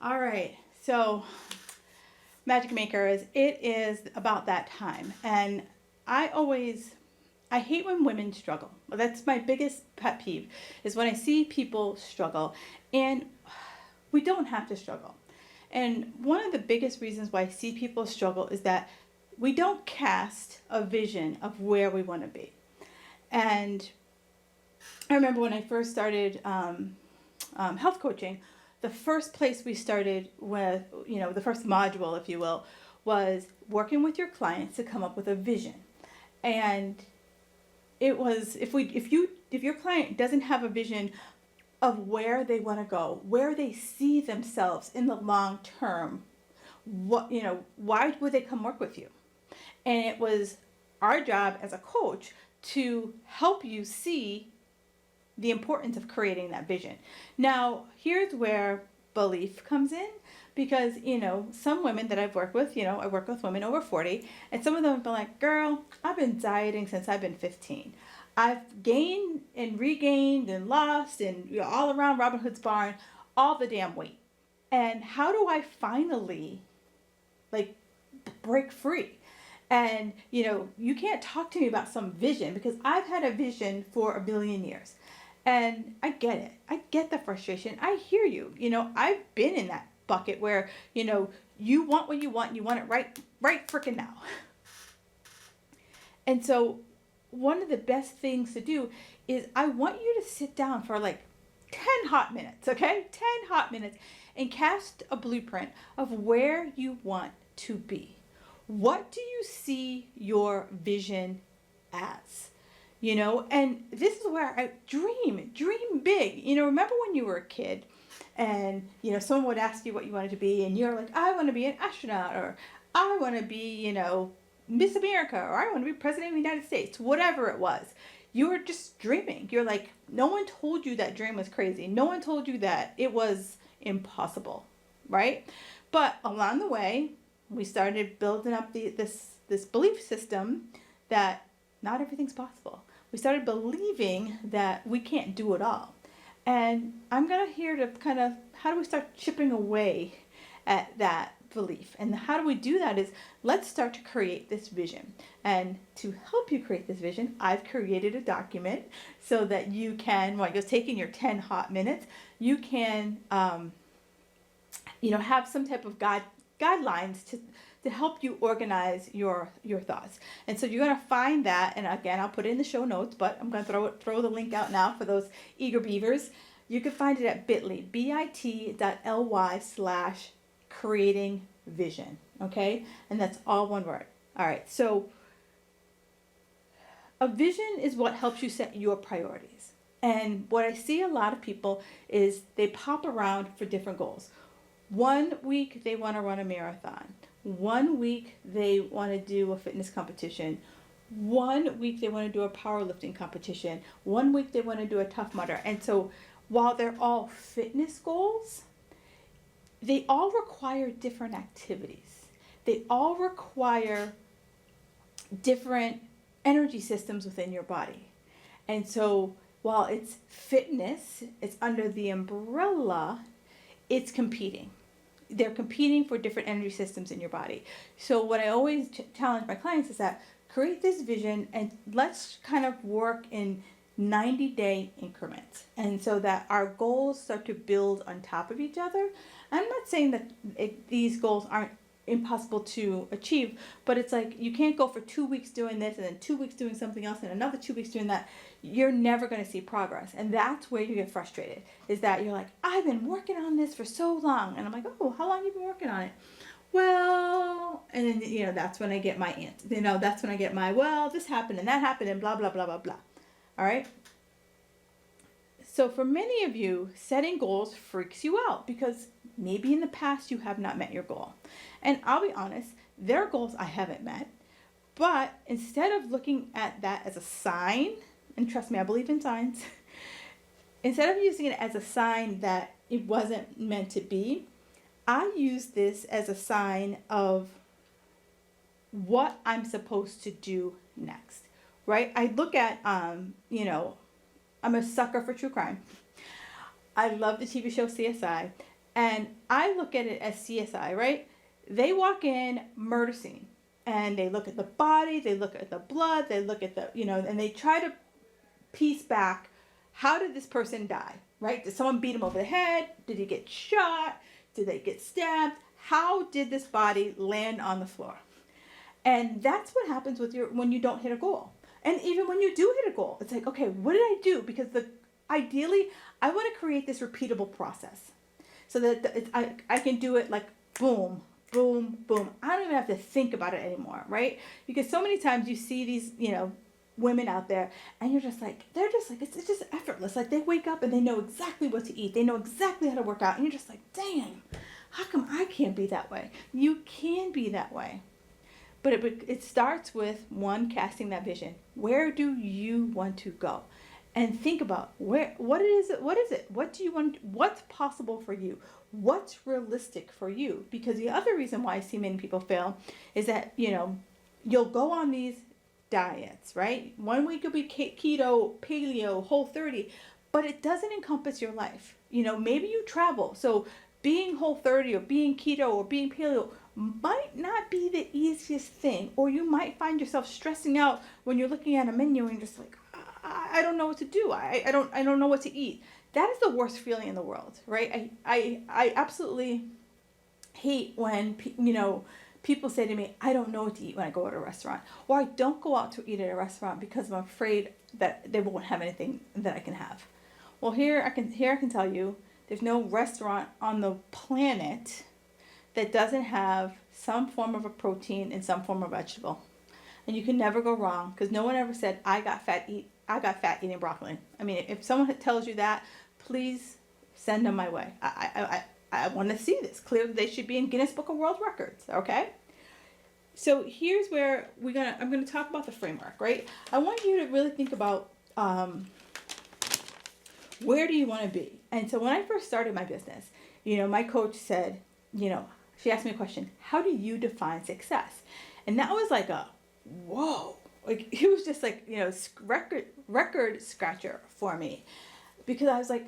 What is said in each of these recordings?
All right, so Magic Makers, it is about that time. And I always, I hate when women struggle. That's my biggest pet peeve, is when I see people struggle. And we don't have to struggle. And one of the biggest reasons why I see people struggle is that we don't cast a vision of where we want to be. And I remember when I first started health coaching, the first place we started with, the first module, if you will, was working with your clients to come up with a vision. And it was if your client doesn't have a vision of where they want to go, where they see themselves in the long term, why would they come work with you? And it was our job as a coach to help you see the importance of creating that vision. Now, here's where belief comes in, because some women that I've worked with, I work with women over 40, and some of them have been like, girl, I've been dieting since I've been 15. I've gained and regained and lost and all around Robin Hood's barn all the damn weight. And how do I finally break free? And you can't talk to me about some vision, because I've had a vision for a billion years. And I get it. I get the frustration. I hear you. I've been in that bucket where, you want what you want it right freaking now. And so one of the best things to do is I want you to sit down for 10 hot minutes, okay? 10 hot minutes, and cast a blueprint of where you want to be. What do you see your vision as? And this is where I dream big. Remember when you were a kid and, someone would ask you what you wanted to be, and you're like, I want to be an astronaut, or I want to be, Miss America, or I want to be president of the United States, whatever it was. You were just dreaming. You're like, no one told you that dream was crazy. No one told you that it was impossible, right? But along the way, we started building up this belief system that not everything's possible. We started believing that we can't do it all. And I'm here to kind of, how do we start chipping away at that belief? And how do we do that is, let's start to create this vision. And to help you create this vision, I've created a document so that you can, while you're taking your 10 hot minutes, you can, have some type of guidelines to help you organize your thoughts. And so you're going to find that, and again, I'll put it in the show notes, but I'm going to throw the link out now for those eager beavers. You can find it at bit.ly, bit.ly/creating vision, okay? And that's all one word. All right, so a vision is what helps you set your priorities. And what I see a lot of people is they pop around for different goals. 1 week they want to run a marathon. 1 week they want to do a fitness competition. 1 week they want to do a powerlifting competition. 1 week they want to do a Tough Mudder. And so while they're all fitness goals, they all require different activities. They all require different energy systems within your body. And so while it's fitness, it's under the umbrella, it's competing. They're competing for different energy systems in your body. So what I always challenge my clients is that create this vision and let's kind of work in 90-day increments. And so that our goals start to build on top of each other. I'm not saying that these goals aren't impossible to achieve, but it's like you can't go for 2 weeks doing this and then 2 weeks doing something else and another 2 weeks doing that. You're never going to see progress. And that's where you get frustrated, is that you're like, I've been working on this for so long. And I'm like, oh, how long have you been working on it? Well, and then, that's when I get my answer. That's when I get my, well, this happened and that happened and blah, blah, blah, blah, blah. All right. So for many of you, setting goals freaks you out because maybe in the past you have not met your goal. And I'll be honest, there are goals I haven't met. But instead of looking at that as a sign, and trust me, I believe in signs, instead of using it as a sign that it wasn't meant to be, I use this as a sign of what I'm supposed to do next, right? I look at, I'm a sucker for true crime. I love the TV show CSI. And I look at it as CSI, right? They walk in, murder scene, and they look at the body, they look at the blood, they look at the, and they try to piece back, how did this person die, right? Did someone beat him over the head? Did he get shot? Did they get stabbed? How did this body land on the floor? And that's what happens when you don't hit a goal. And even when you do hit a goal, it's like, okay, what did I do? Because ideally, I want to create this repeatable process so that I can do it like boom, boom, boom. I don't even have to think about it anymore, right? Because so many times you see these, women out there and they're just like, it's just effortless. Like they wake up and they know exactly what to eat. They know exactly how to work out. And you're just like, dang, how come I can't be that way? You can be that way. But it starts with one, casting that vision. Where do you want to go? And think about what is it? What do you want? What's possible for you? What's realistic for you? Because the other reason why I see many people fail is that, you'll go on these diets, right? 1 week will be keto, paleo, Whole30, but it doesn't encompass your life. Maybe you travel. So being Whole30 or being keto or being paleo might not be the easiest thing, or you might find yourself stressing out when you're looking at a menu and you're just like, I don't know what to do. I don't know what to eat. That is the worst feeling in the world, right? I absolutely hate when people say to me, I don't know what to eat when I go to a restaurant, or I don't go out to eat at a restaurant because I'm afraid that they won't have anything that I can have. Well, here I can tell you, there's no restaurant on the planet that doesn't have some form of a protein and some form of vegetable. And you can never go wrong, because no one ever said, I got fat eating broccoli. I mean, if someone tells you that, please send them my way. I want to see this. Clearly they should be in Guinness Book of World Records, okay? So here's where I'm gonna talk about the framework, right? I want you to really think about where do you want to be? And so when I first started my business, my coach said, she asked me a question, how do you define success? And that was like a, whoa, like it was just like, record scratcher for me, because I was like,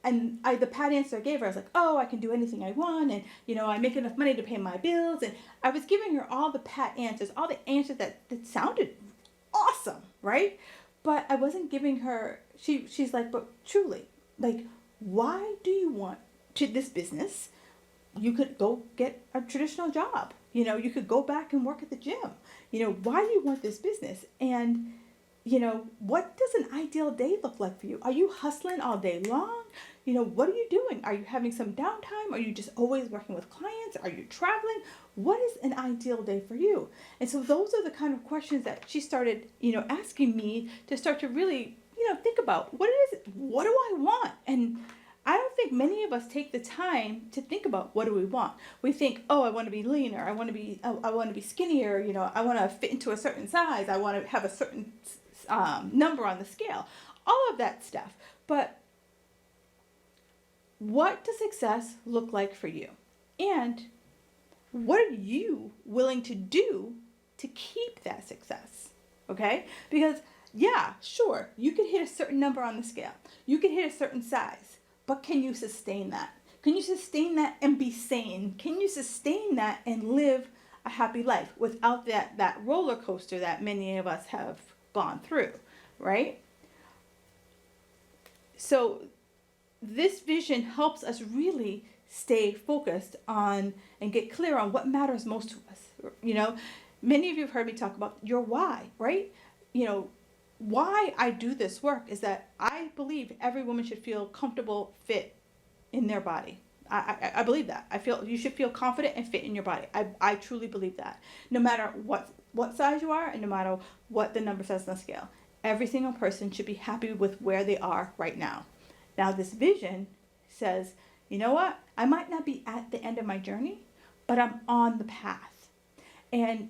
and the pat answer I gave her, I was like, oh, I can do anything I want, and I make enough money to pay my bills, and I was giving her all the pat answers, all the answers that sounded awesome, right? But I wasn't giving her. She's like, but truly, like, why do you want this business? You could go get a traditional job. You could go back and work at the gym. Why do you want this business? And, what does an ideal day look like for you? Are you hustling all day long? What are you doing? Are you having some downtime? Are you just always working with clients? Are you traveling? What is an ideal day for you? And so those are the kind of questions that she started, asking me to start to really, think about what do I want? And I don't think many of us take the time to think about what do we want. We think, oh, I want to be leaner. I want to be skinnier. I want to fit into a certain size. I want to have a certain number on the scale. All of that stuff. But what does success look like for you? And what are you willing to do to keep that success? Okay? Because yeah, sure, you can hit a certain number on the scale. You can hit a certain size. But can you sustain that? Can you sustain that and be sane? Can you sustain that and live a happy life without that roller coaster that many of us have gone through, right? So this vision helps us really stay focused on and get clear on what matters most to us. Many of you have heard me talk about your why, right? Why I do this work is that I believe every woman should feel comfortable, fit in their body. I believe that. I feel you should feel confident and fit in your body. I truly believe that. No matter what size you are and no matter what the number says on the scale, every single person should be happy with where they are right now. Now this vision says, you know what? I might not be at the end of my journey, but I'm on the path. And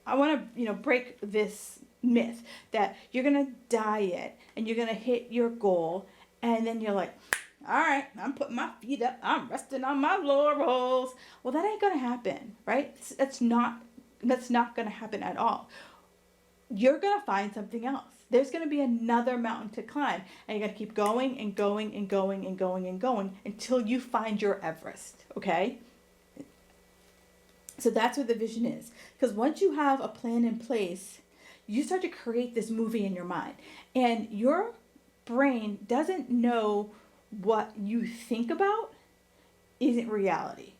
I want to, break this myth that you're going to diet and you're going to hit your goal. And then you're like, all right, I'm putting my feet up. I'm resting on my laurels. Well, that ain't going to happen, right? That's not going to happen at all. You're going to find something else. there's going to be another mountain to climb, and you got to keep going and going and going and going and going until you find your Everest. Okay, so that's what the vision is, because once you have a plan in place, you start to create this movie in your mind, and your brain doesn't know what you think about isn't reality.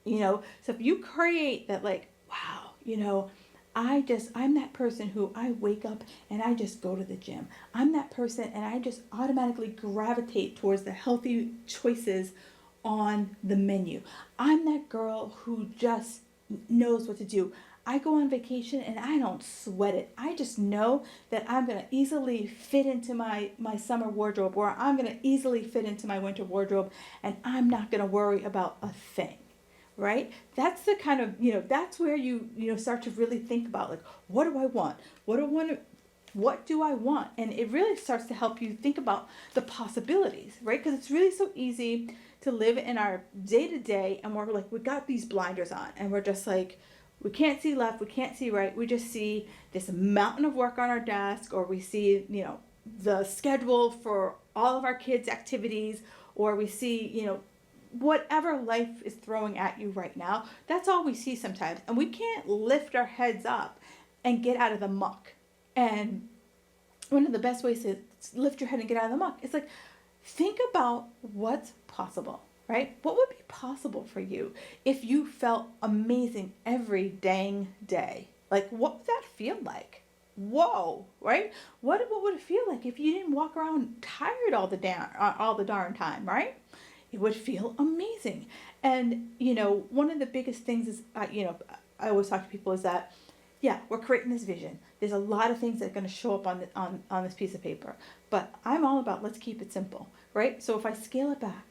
So if you create that, like, wow, I'm that person who I wake up and I just go to the gym. I'm that person and I just automatically gravitate towards the healthy choices on the menu. I'm that girl who just knows what to do. I go on vacation and I don't sweat it. I just know that I'm going to easily fit into my summer wardrobe, or I'm going to easily fit into my winter wardrobe, and I'm not going to worry about a thing. Right? That's the kind of, that's where you start to really think about, like, what do I want? What do I want? And it really starts to help you think about the possibilities, right? Because it's really so easy to live in our day to day, and we're like, we got these blinders on, and we're just like, we can't see left, we can't see right. We just see this mountain of work on our desk, or we see, the schedule for all of our kids' activities, or we see, whatever life is throwing at you right now. That's all we see sometimes. And we can't lift our heads up and get out of the muck. And one of the best ways to lift your head and get out of the muck is, like, think about what's possible, right? What would be possible for you if you felt amazing every dang day? Like, what would that feel like? Whoa, right? What would it feel like if you didn't walk around tired all the darn time, right? It would feel amazing. And, one of the biggest things is, I always talk to people is that, yeah, we're creating this vision. There's a lot of things that are going to show up on this piece of paper. But I'm all about, let's keep it simple, right? So if I scale it back,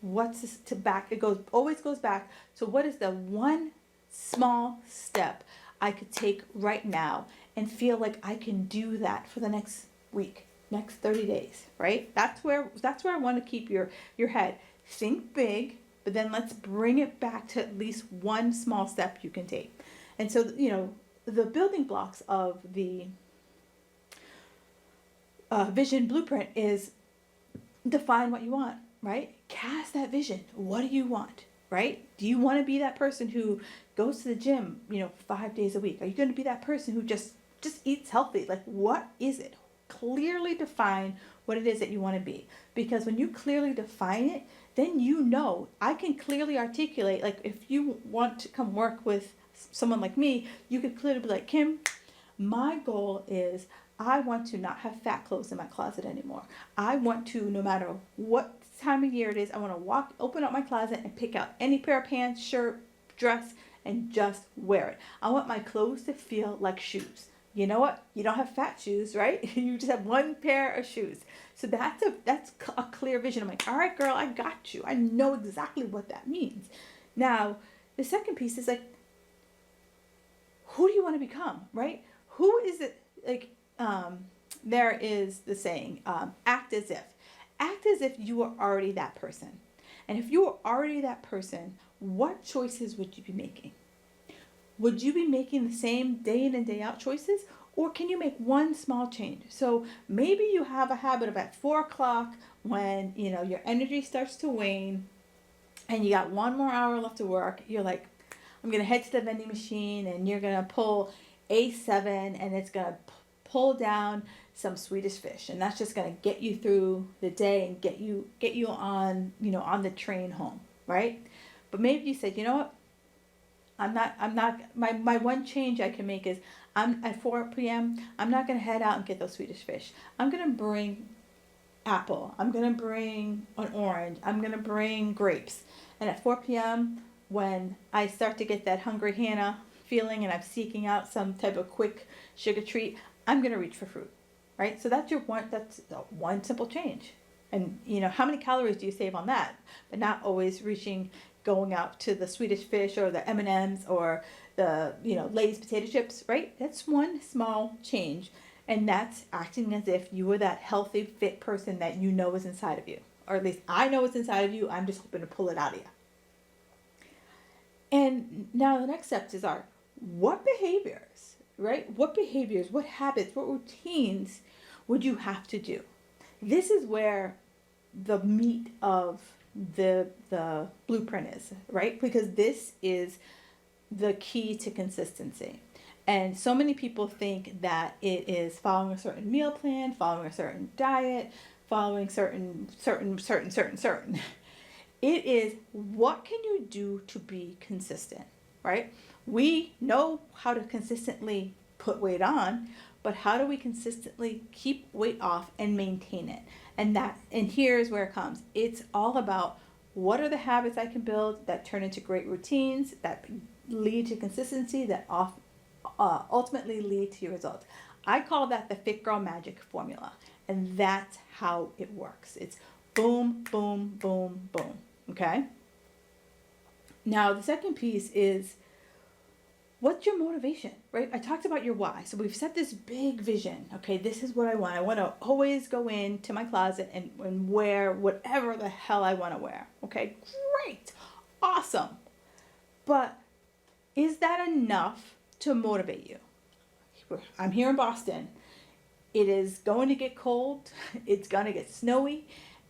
what's this to back? It always goes back. So what is the one small step I could take right now and feel like I can do that for the next week, next 30 days, right? That's where I want to keep your head. Think big, but then let's bring it back to at least one small step you can take. And so, the building blocks of the vision blueprint is define what you want, right? Cast that vision. What do you want, right? Do you want to be that person who goes to the gym, 5 days a week? Are you going to be that person who just eats healthy? Like, what is it? Clearly define what it is that you want to be. Because when you clearly define it, then I can clearly articulate, like, if you want to come work with someone like me, you could clearly be like, Kim, my goal is I want to not have fat clothes in my closet anymore. I want to, no matter what time of year it is, I want to open up my closet and pick out any pair of pants, shirt, dress, and just wear it. I want my clothes to feel like shoes. You know what? You don't have fat shoes, right? You just have one pair of shoes. So that's a clear vision. I'm like, all right, girl, I got you. I know exactly what that means. Now, the second piece is, like, who do you want to become, right? Who is it? Like, there is the saying, act as if. Act as if you are already that person. And if you are already that person, what choices would you be making? Would you be making the same day in and day out choices? Or can you make one small change? So maybe you have a habit of at 4 o'clock when, your energy starts to wane and you got 1 more hour left to work. You're like, I'm going to head to the vending machine, and you're going to pull A7, and it's going to pull down some Swedish fish. And that's just going to get you through the day and get you on, on the train home, right? But maybe you said, you know what? My one change I can make is I'm at 4 p.m. I'm not going to head out and get those Swedish fish. I'm going to bring apple. I'm going to bring an orange. I'm going to bring grapes. And at 4 p.m., when I start to get that hungry Hannah feeling and I'm seeking out some type of quick sugar treat, I'm going to reach for fruit, right? So that's one simple change. And, how many calories do you save on that? But not always going out to the Swedish fish or the M&Ms or the, Lay's potato chips, right? That's one small change. And that's acting as if you were that healthy, fit person that is inside of you. Or at least I know it's inside of you. I'm just hoping to pull it out of you. And now the next steps what behaviors, right? What behaviors, what habits, what routines would you have to do? This is where the meat of the blueprint is, right? Because this is the key to consistency. And so many people think that it is following a certain meal plan, following a certain diet, following certain. It is, what can you do to be consistent, right? We know how to consistently put weight on, but how do we consistently keep weight off and maintain it? And here's where it comes. It's all about, what are the habits I can build that turn into great routines, that lead to consistency, that ultimately lead to your results. I call that the Fit Girl Magic formula, and that's how it works. It's boom, boom, boom, boom. Okay? Now, the second piece is, what's your motivation, right? I talked about your why. So we've set this big vision. Okay, this is what I want. I want to always go into my closet and wear whatever the hell I want to wear. Okay, great. Awesome. But is that enough to motivate you? I'm here in Boston. It is going to get cold. It's going to get snowy.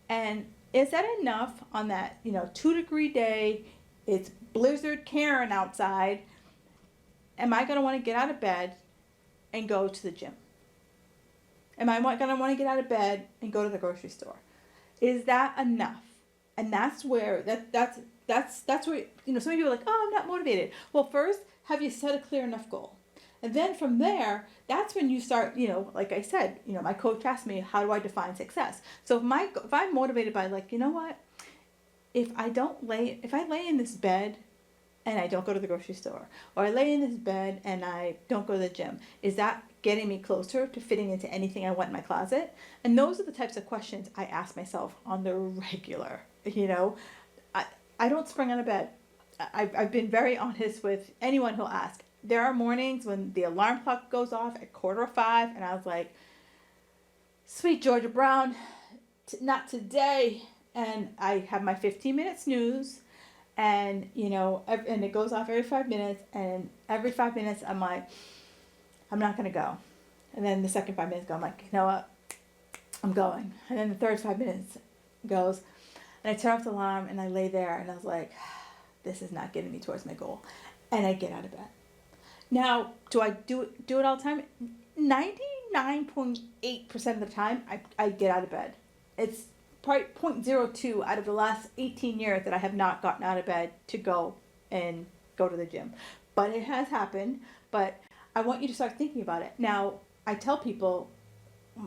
And is that enough on that, 2-degree day? It's blizzard Karen outside. Am I going to want to get out of bed and go to the gym? Am I going to want to get out of bed and go to the grocery store? Is that enough? And that's where that's where, some people are like, oh, I'm not motivated. Well, first, have you set a clear enough goal? And then from there, that's when you start, like I said, my coach asked me, how do I define success? So if I'm motivated by, like, you know what, if I lay in this bed and I don't go to the grocery store, or I lay in this bed and I don't go to the gym, is that getting me closer to fitting into anything I want in my closet? And those are the types of questions I ask myself on the regular. I don't spring out of bed. I've been very honest with anyone who'll ask. There are mornings when the alarm clock goes off at 4:45, and I was like, sweet Georgia Brown, not today. And I have my 15-minute snooze, and and it goes off every 5 minutes, and every 5 minutes I'm like, I'm not gonna go. And then the second 5 minutes go, I'm like, you know what, I'm going. And then the third 5 minutes goes, and I turn off the alarm and I lay there and I was like, this is not getting me towards my goal. And I get out of bed. Now, do I do it all the time? 99.8% of the time, I get out of bed. It's probably 0.02 out of the last 18 years that I have not gotten out of bed to go to the gym. But it has happened. But I want you to start thinking about it. Now, I tell people,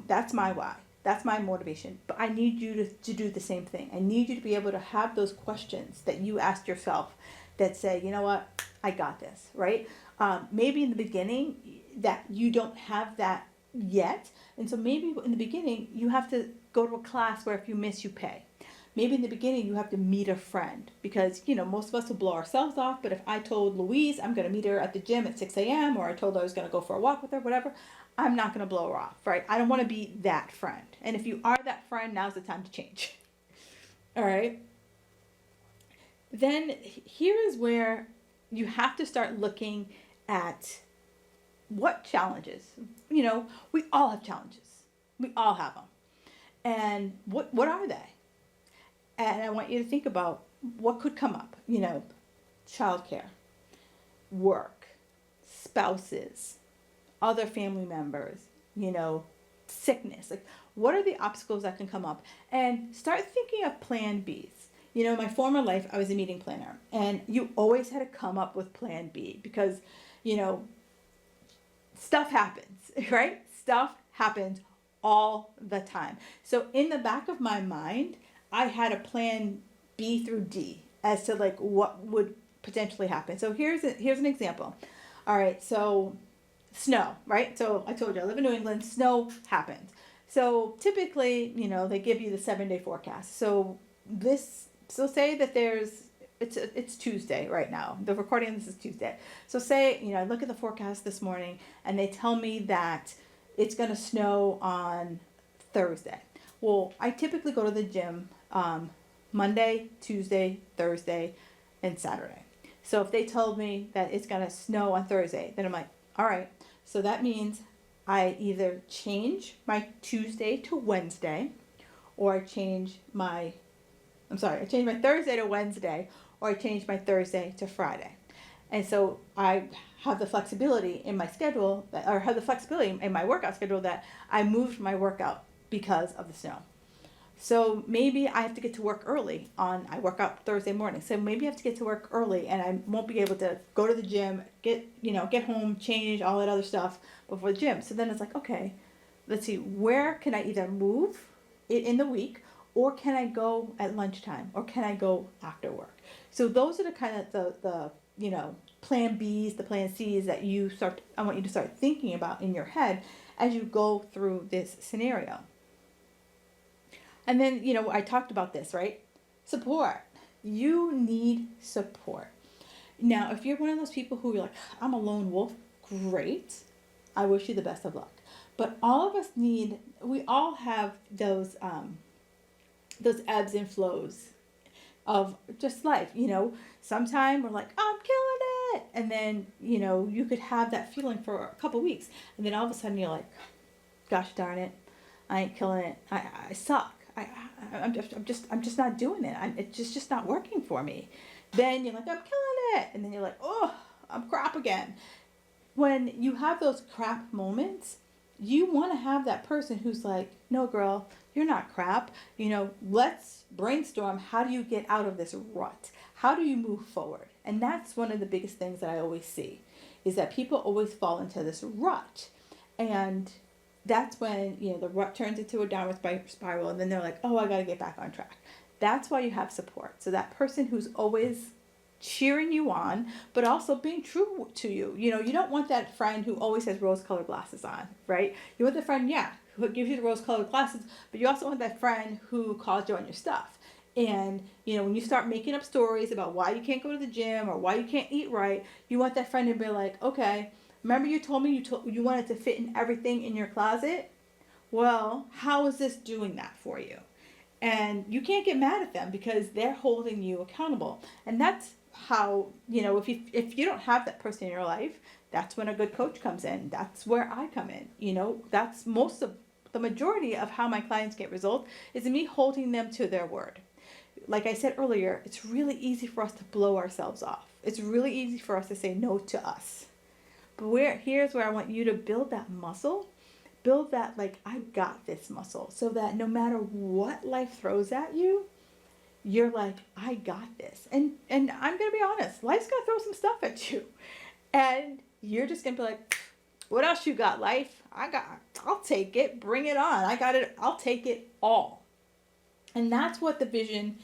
that's my why. That's my motivation. But I need you to do the same thing. I need you to be able to have those questions that you asked yourself that say, you know what, I got this, right? Maybe in the beginning that you don't have that yet. And so maybe in the beginning you have to go to a class where if you miss, you pay. Maybe in the beginning you have to meet a friend because, most of us will blow ourselves off. But if I told Louise I'm going to meet her at the gym at 6 a.m. or I told her I was going to go for a walk with her, whatever, I'm not going to blow her off, right? I don't want to be that friend. And if you are that friend, now's the time to change. All right. Then here is where you have to start looking at what challenges. We all have challenges. We all have them. And what are they? And I want you to think about what could come up. Childcare, work, spouses, other family members, sickness. Like, what are the obstacles that can come up? And start thinking of plan Bs. My former life, I was a meeting planner, and you always had to come up with plan B because, stuff happens, right? Stuff happens all the time. So in the back of my mind, I had a plan B through D as to like what would potentially happen. So here's an example. All right, so snow, right? So I told you I live in New England. Snow happens. So typically, they give you the 7-day forecast. So say that it's Tuesday right now. The recording of this is Tuesday. So say, I look at the forecast this morning and they tell me that it's going to snow on Thursday. Well, I typically go to the gym Monday, Tuesday, Thursday, and Saturday. So if they told me that it's going to snow on Thursday, then I'm like, all right. So that means I either change my Tuesday to Wednesday, or I change my Thursday to Wednesday, or I change my Thursday to Friday. And so I have the flexibility in my schedule, or have the flexibility in my workout schedule, that I moved my workout because of the snow. So maybe I have to get to work early I work out Thursday morning. So maybe I have to get to work early and I won't be able to go to the gym, get home, change, all that other stuff before the gym. So then it's like, okay, let's see, where can I either move it in the week, or can I go at lunchtime, or can I go after work? So those are the kind of the plan B's, the plan C's that I want you to start thinking about in your head as you go through this scenario. And then, I talked about this, right? Support. You need support. Now, if you're one of those people who you're like, I'm a lone wolf, great. I wish you the best of luck. But all of us we all have those ebbs and flows of just life. Sometime we're like, I'm killing it. And then, you could have that feeling for a couple weeks. And then all of a sudden you're like, gosh darn it, I ain't killing it. I suck. I'm just not doing it. It's just not working for me. Then you're like, I'm killing it. And then you're like, oh, I'm crap again. When you have those crap moments, you want to have that person who's like, no, girl, you're not crap. Let's brainstorm. How do you get out of this rut? How do you move forward? And that's one of the biggest things that I always see, is that people always fall into this rut. And that's when, the rut turns into a downward spiral, and then they're like, oh, I got to get back on track. That's why you have support. So that person who's always cheering you on, but also being true to you. You don't want that friend who always has rose-colored glasses on, right? You want the friend, who gives you the rose-colored glasses, but you also want that friend who calls you on your stuff. And, when you start making up stories about why you can't go to the gym or why you can't eat right, you want that friend to be like, okay, remember you told me you wanted to fit in everything in your closet? Well, how is this doing that for you? And you can't get mad at them because they're holding you accountable. And that's how, if you don't have that person in your life, that's when a good coach comes in. That's where I come in. That's most of the majority of how my clients get results, is me holding them to their word. Like I said earlier, it's really easy for us to blow ourselves off. It's really easy for us to say no to us. But here's where I want you to build that muscle. Build that, like, I got this muscle, so that no matter what life throws at you, you're like, I got this. And I'm going to be honest, life's going to throw some stuff at you. And you're just going to be like, what else you got, life? I'll take it. Bring it on. I got it. I'll take it all. And that's what the vision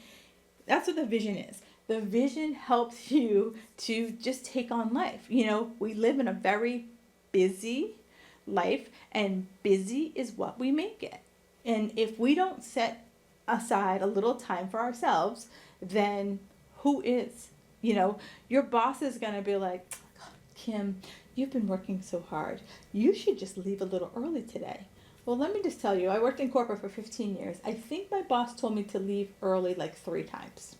is. The vision helps you to just take on life. We live in a very busy life, and busy is what we make it. And if we don't set aside a little time for ourselves, then who is? Your boss is going to be like, Kim, you've been working so hard. You should just leave a little early today. Well, let me just tell you, I worked in corporate for 15 years. I think my boss told me to leave early like 3 times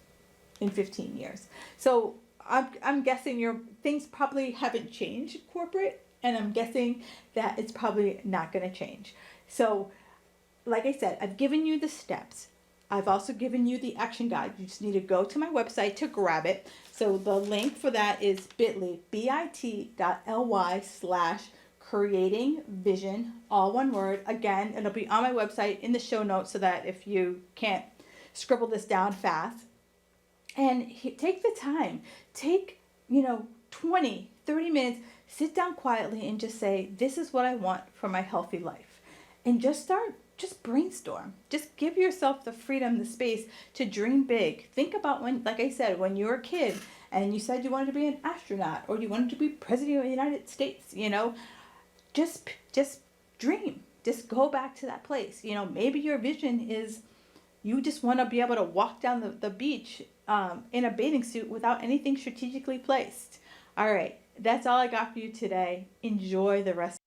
in 15 years. So I'm guessing things probably haven't changed in corporate, and I'm guessing that it's probably not going to change. So, like I said, I've given you the steps. I've also given you the action guide. You just need to go to my website to grab it. So the link for that is bit.ly/creating vision, all one word. Again, it'll be on my website in the show notes, so that if you can't scribble this down fast. And take the time. Take, 20, 30 minutes. Sit down quietly and just say, this is what I want for my healthy life. And just brainstorm. Just give yourself the freedom, the space to dream big. Think about like I said, when you were a kid and you said you wanted to be an astronaut, or you wanted to be president of the United States, just dream. Just go back to that place. Maybe your vision is you just want to be able to walk down the beach in a bathing suit without anything strategically placed. All right. That's all I got for you today. Enjoy the rest.